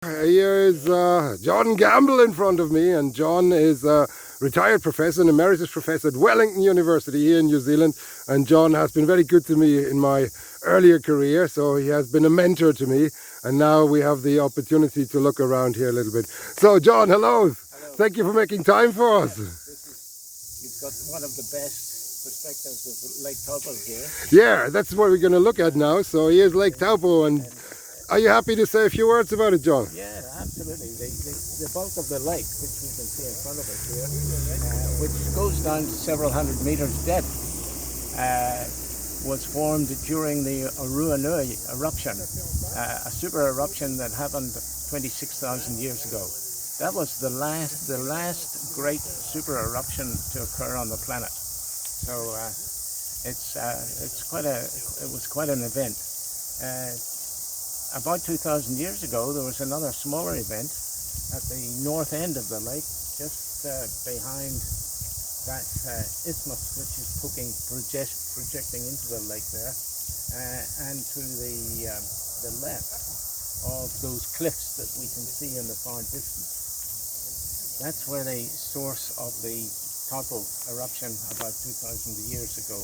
Here is John Gamble in front of me, and John is a retired professor, an emeritus professor at Wellington University here in New Zealand. And John has been very good to me in my earlier career, so he has been a mentor to me. And now we have the opportunity to look around here a little bit. So John, hello. Hello. Thank you for making time for us. You've got one of the best perspectives of Lake Taupo here. Yeah, that's what we're going to look at now. So here's Lake Taupo, and are you happy to say a few words about it, John? Yeah, absolutely. The bulk of the lake, which you can see in front of us here, which goes down to several hundred meters depth, was formed during the Ruanui eruption, a super eruption that happened 26,000 years ago. That was the last great super eruption to occur on the planet. So it was quite an event. About 2,000 years ago, there was another smaller event at the north end of the lake, just behind that isthmus, which is projecting into the lake there, and to the left of those cliffs that we can see in the far distance. That's where the source of the Taupo eruption about 2,000 years ago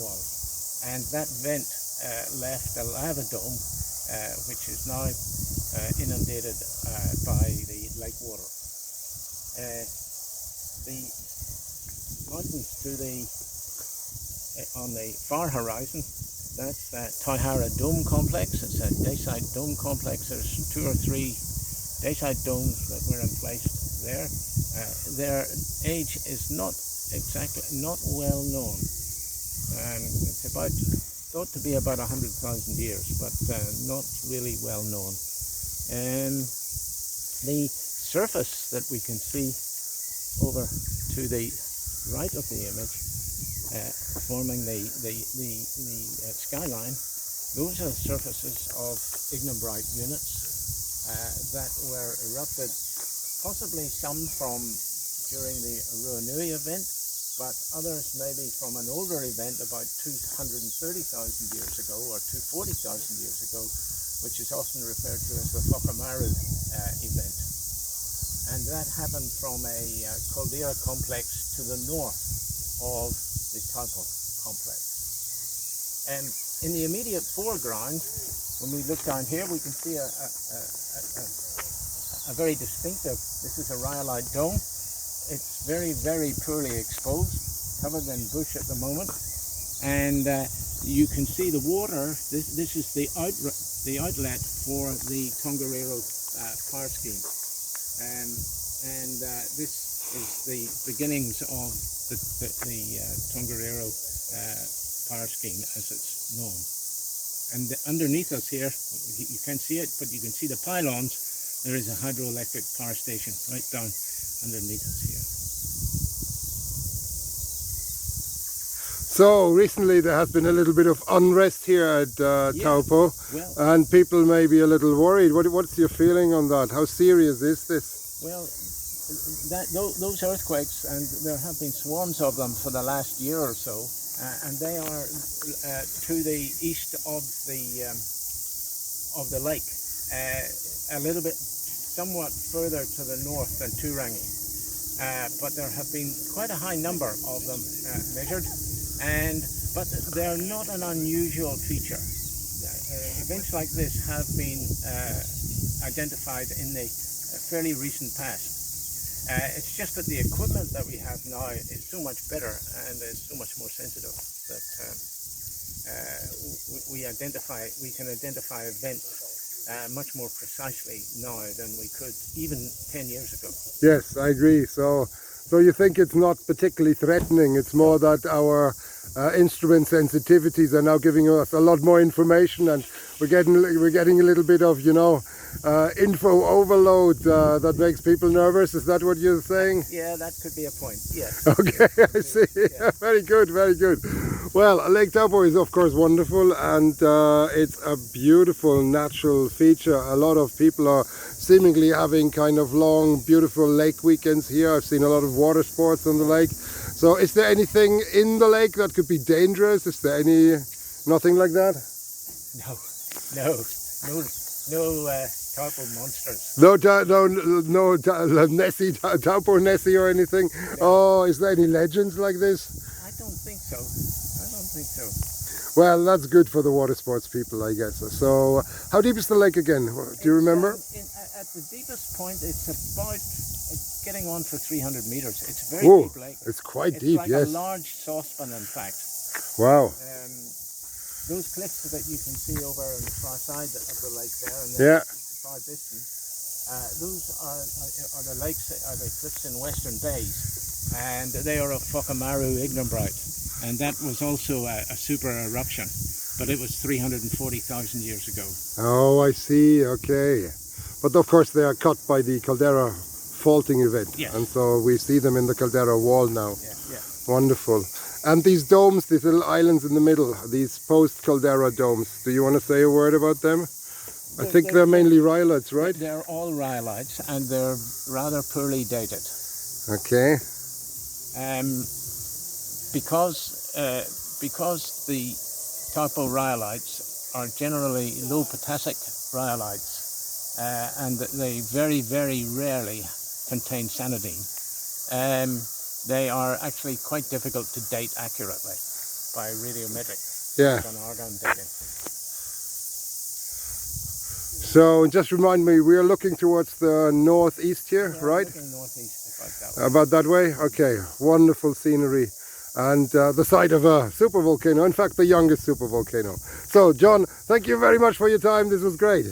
was. And that vent left a lava dome which is now inundated by the lake water. The mountains on the far horizon, that's Taihara Dome Complex. It's a dacite dome complex. There's 2 or 3 dacite domes that were in place there. Their age is not well known. It's thought to be about 100,000 years, but not really well known. And the surface that we can see over to the right of the image, forming the skyline, those are surfaces of ignimbrite units that were erupted, possibly some from during the Ruanui event, but others maybe from an older event about 230,000 years ago or 240,000 years ago, which is often referred to as the Whakamaru event. And that happened from a caldera complex to the north of the Taupo complex. And in the immediate foreground, when we look down here, we can see a very distinctive, this is a rhyolite dome. It's very, very poorly exposed, covered in bush at the moment, and you can see the water. This is the outlet for the Tongariro power scheme, and this is the beginnings of the Tongariro power scheme as it's known. And underneath us here, you can't see it, but you can see the pylons. There is a hydroelectric power station right down underneath us here. So recently there has been a little bit of unrest here at Taupo, and people may be a little worried. What's your feeling on that? How serious is this? Well, those earthquakes, and there have been swarms of them for the last year or so, and they are to the east of the lake, a little bit somewhat further to the north than Turangi. But there have been quite a high number of them measured, but they're not an unusual feature. Events like this have been identified in the fairly recent past. It's just that the equipment that we have now is so much better and is so much more sensitive that we can identify events much more precisely now than we could even 10 years ago. Yes, I agree. So you think it's not particularly threatening, it's more that our instrument sensitivities are now giving us a lot more information, and we're getting a little bit of, info overload that makes people nervous. Is that what you're saying? Yeah, that could be a point, yes. Okay, I see. Yeah. Very good, very good. Well, Lake Taupo is of course wonderful, and it's a beautiful natural feature. A lot of people are seemingly having kind of long, beautiful lake weekends here. I've seen a lot of water sports on the lake. So is there anything in the lake that could be dangerous? Is there nothing like that? No taupo monsters. No Nessie, Taupo Nessie or anything. Oh, is there any legends like this? I don't think so. I don't think so. Well, that's good for the water sports people, I guess. So, how deep is the lake again? Do you remember? At the deepest point, it's about getting on for 300 meters. It's a very Whoa, deep lake. it's quite It's deep, like yes. a large saucepan, in fact. Wow. Those cliffs that you can see over on the far side of the lake there, and Yeah. far distance, those are the lakes, are the cliffs in Western Bays, and they are of Whakamaru ignimbrite, and that was also a super eruption, but it was 340,000 years ago. Oh, I see. Okay. But of course, they are cut by the caldera faulting event, Yes. and so we see them in the caldera wall now. Yeah, yeah. Wonderful. And these domes, these little islands in the middle, these post-caldera domes, do you want to say a word about them? I think they're mainly rhyolites, right? They're all rhyolites, and they're rather poorly dated. Okay. Because the taupo rhyolites are generally low potassic rhyolites, and they very, very rarely contain sanidine. They are actually quite difficult to date accurately by radiometric and argon dating. So just remind me, we are looking towards the northeast here, right? Looking northeast, about that way. About that way? Okay, wonderful scenery. And the site of a supervolcano, in fact the youngest supervolcano. So John, thank you very much for your time, this was great.